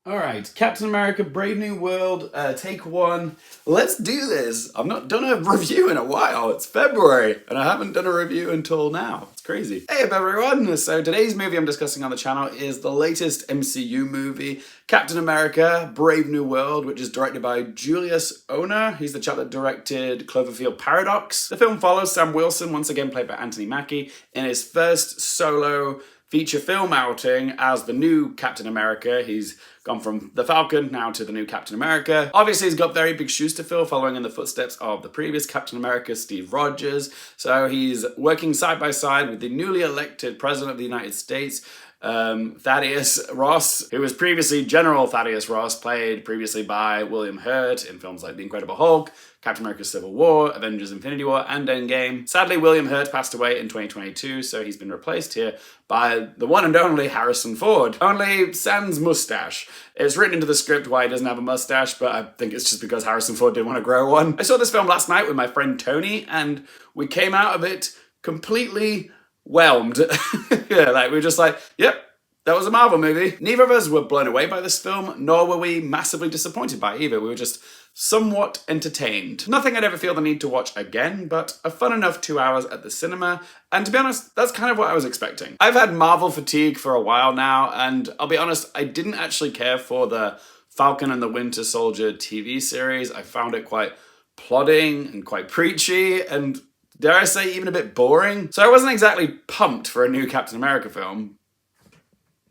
All right, Captain America Brave New World, take one. Let's do this. I've not done a review in a while. It's February, and I haven't done a review until now. It's crazy. Hey up, everyone. So today's movie I'm discussing on the channel is the latest MCU movie, Captain America Brave New World, which is directed by Julius Onah. He's the chap that directed Cloverfield Paradox. The film follows Sam Wilson, once again played by Anthony Mackie, in his first solo feature film outing as the new Captain America. He's gone from the Falcon now to the new Captain America. Obviously, he's got very big shoes to fill, following in the footsteps of the previous Captain America, Steve Rogers. So he's working side by side with the newly elected President of the United States, Thaddeus Ross, who was previously General Thaddeus Ross, played previously by William Hurt in films like The Incredible Hulk, Captain America Civil War, Avengers Infinity War, and Endgame. Sadly, William Hurt passed away in 2022, so he's been replaced here by the one and only Harrison Ford. Only sans mustache. It's written into the script why he doesn't have a mustache, but I think it's just because Harrison Ford didn't want to grow one. I saw this film last night with my friend Tony, and we came out of it completely whelmed. Yeah, like we were just like, yep, that was a Marvel movie. Neither of us were blown away by this film, nor were we massively disappointed by it either. We were just somewhat entertained. Nothing I'd ever feel the need to watch again, but a fun enough 2 hours at the cinema. And to be honest, that's kind of what I was expecting. I've had Marvel fatigue for a while now, and I'll be honest, I didn't actually care for the Falcon and the Winter Soldier TV series. I found it quite plodding and quite preachy, and dare I say, even a bit boring. So I wasn't exactly pumped for a new Captain America film.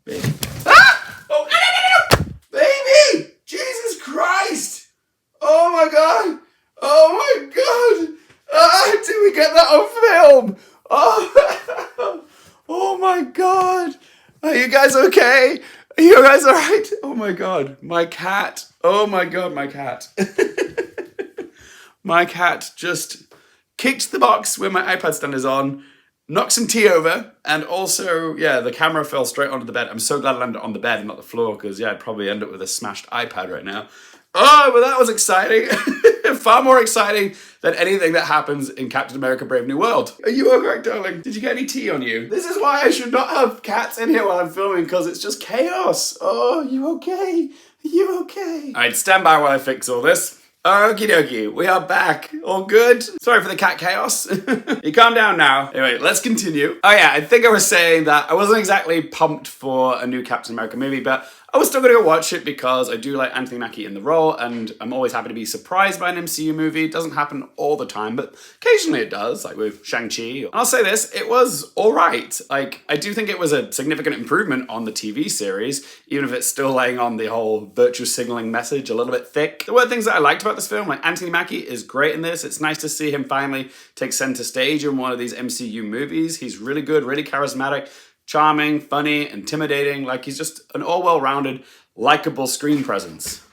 Baby. Ah! Oh, no! Baby! Jesus Christ! Oh my god! Oh my god! Ah, did we get that on film? Oh, oh my god! Are you guys okay? Are you guys alright? Oh my god. My cat. Oh my god, my cat. My cat just kicked the box where my iPad stand is on, knocked some tea over, and also, yeah, the camera fell straight onto the bed. I'm so glad I landed on the bed and not the floor, because, yeah, I'd probably end up with a smashed iPad right now. Oh, but that was exciting. Far more exciting than anything that happens in Captain America Brave New World. Are you alright, darling? Did you get any tea on you? This is why I should not have cats in here while I'm filming, because it's just chaos. Oh, you okay? Are you okay? Alright, stand by while I fix all this. Okie dokie, we are back. All good? Sorry for the cat chaos. You calm down now. Anyway, let's continue. Oh yeah, I think I was saying that I wasn't exactly pumped for a new Captain America movie, but I was still going to go watch it because I do like Anthony Mackie in the role, and I'm always happy to be surprised by an MCU movie. It doesn't happen all the time, but occasionally it does, like with Shang-Chi. And I'll say this, it was alright. Like, I do think it was a significant improvement on the TV series, even if it's still laying on the whole virtue signaling message a little bit thick. There were things that I liked about this film, like Anthony Mackie is great in this. It's nice to see him finally take center stage in one of these MCU movies. He's really good, really charismatic, charming, funny, intimidating. Like, he's just an all well-rounded, likable screen presence.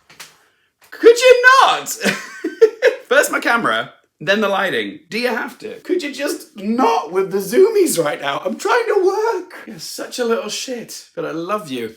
Could you not? First my camera, then the lighting. Do you have to? Could you just not with the zoomies right now? I'm trying to work. You're such a little shit, but I love you.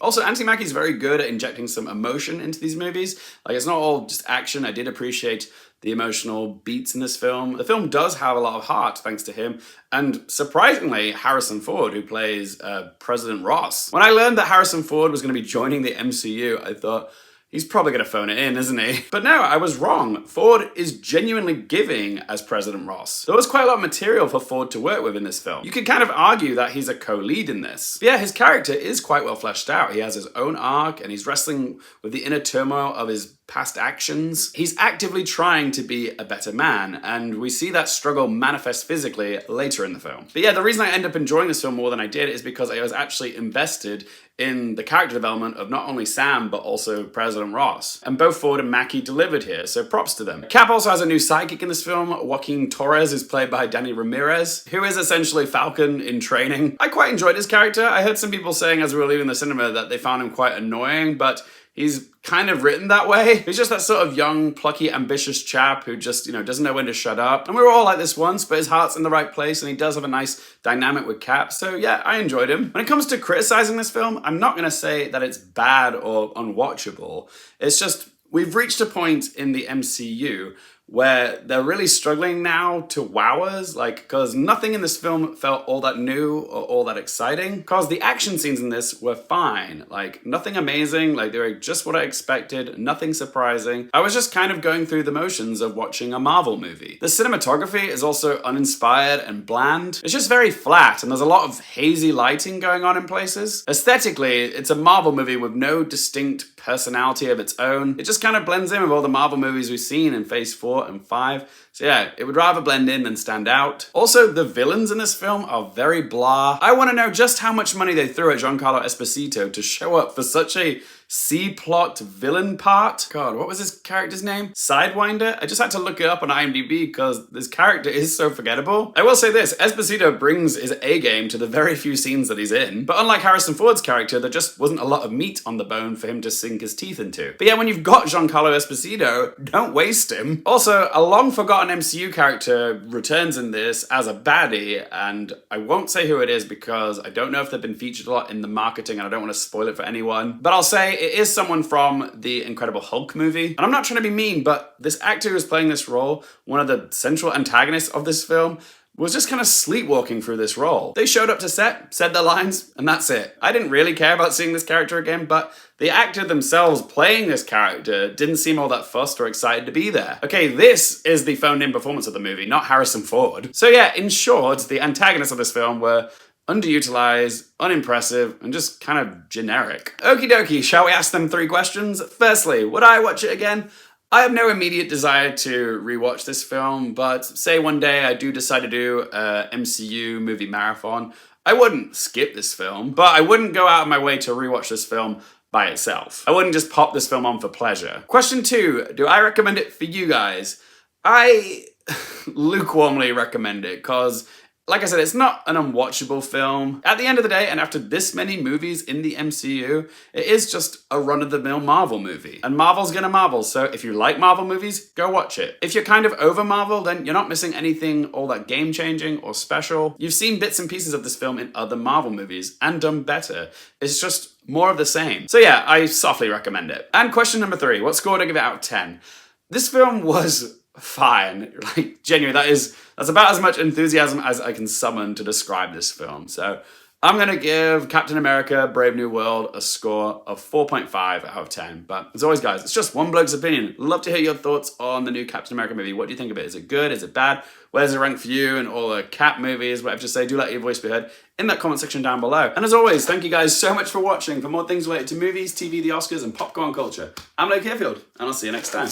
Also, Anthony Mackie's very good at injecting some emotion into these movies. Like, it's not all just action. I did appreciate the emotional beats in this film. The film does have a lot of heart, thanks to him. And surprisingly, Harrison Ford, who plays President Ross. When I learned that Harrison Ford was going to be joining the MCU, I thought, he's probably going to phone it in, isn't he? But no, I was wrong. Ford is genuinely giving as President Ross. There was quite a lot of material for Ford to work with in this film. You could kind of argue that he's a co-lead in this. But yeah, his character is quite well fleshed out. He has his own arc, and he's wrestling with the inner turmoil of his past actions. He's actively trying to be a better man, and we see that struggle manifest physically later in the film. But yeah, the reason I end up enjoying this film more than I did is because I was actually invested in the character development of not only Sam, but also President Ross. And both Ford and Mackie delivered here, so props to them. Cap also has a new sidekick in this film. Joaquin Torres is played by Danny Ramirez, who is essentially Falcon in training. I quite enjoyed his character. I heard some people saying as we were leaving the cinema that they found him quite annoying, but he's kind of written that way. He's just that sort of young, plucky, ambitious chap who just, doesn't know when to shut up. And we were all like this once, but his heart's in the right place and he does have a nice dynamic with Cap. So yeah, I enjoyed him. When it comes to criticizing this film, I'm not going to say that it's bad or unwatchable. It's just, we've reached a point in the MCU where they're really struggling now to wow us, like, because nothing in this film felt all that new or all that exciting. Because the action scenes in this were fine, like, nothing amazing, like, they were just what I expected, nothing surprising. I was just kind of going through the motions of watching a Marvel movie. The cinematography is also uninspired and bland. It's just very flat, and there's a lot of hazy lighting going on in places. Aesthetically, it's a Marvel movie with no distinct personality of its own. It just kind of blends in with all the Marvel movies we've seen in Phase 4 and 5. So yeah, it would rather blend in than stand out. Also, the villains in this film are very blah. I want to know just how much money they threw at Giancarlo Esposito to show up for such a C-plot villain part. God, what was his character's name? Sidewinder? I just had to look it up on IMDb because this character is so forgettable. I will say this, Esposito brings his A-game to the very few scenes that he's in, but unlike Harrison Ford's character, there just wasn't a lot of meat on the bone for him to sink his teeth into. But yeah, when you've got Giancarlo Esposito, don't waste him. Also, a long-forgotten MCU character returns in this as a baddie, and I won't say who it is because I don't know if they've been featured a lot in the marketing and I don't want to spoil it for anyone, but I'll say it is someone from the Incredible Hulk movie. And I'm not trying to be mean, but this actor who's playing this role, one of the central antagonists of this film, was just kind of sleepwalking through this role. They showed up to set, said their lines, and that's it. I didn't really care about seeing this character again, but the actor themselves playing this character didn't seem all that fussed or excited to be there. Okay, this is the phoned-in performance of the movie, not Harrison Ford. So yeah, in short, the antagonists of this film were underutilized, unimpressive, and just kind of generic. Okie dokie, shall we ask them 3 questions? Firstly, would I watch it again? I have no immediate desire to rewatch this film, but say one day I do decide to do a MCU movie marathon, I wouldn't skip this film, but I wouldn't go out of my way to rewatch this film by itself. I wouldn't just pop this film on for pleasure. Question 2, do I recommend it for you guys? I lukewarmly recommend it, because like I said, it's not an unwatchable film. At the end of the day, and after this many movies in the MCU, it is just a run-of-the-mill Marvel movie. And Marvel's gonna Marvel, so if you like Marvel movies, go watch it. If you're kind of over Marvel, then you're not missing anything all that game-changing or special. You've seen bits and pieces of this film in other Marvel movies, and done better. It's just more of the same. So yeah, I softly recommend it. And question number 3, what score would I give it out of 10? This film was fine. Like, genuinely, that's about as much enthusiasm as I can summon to describe this film. So I'm gonna give Captain America Brave New World a score of 4.5 out of 10. But as always, guys, it's just one bloke's opinion. Love to hear your thoughts on the new Captain America movie. What do you think of it? Is it good? Is it bad? Where's it rank for you and all the Cap movies? Whatever to say, do let your voice be heard in that comment section down below. And as always, thank you guys so much for watching. For more things related to movies, TV, the Oscars, and popcorn culture, I'm Luke Hairfield, and I'll see you next time.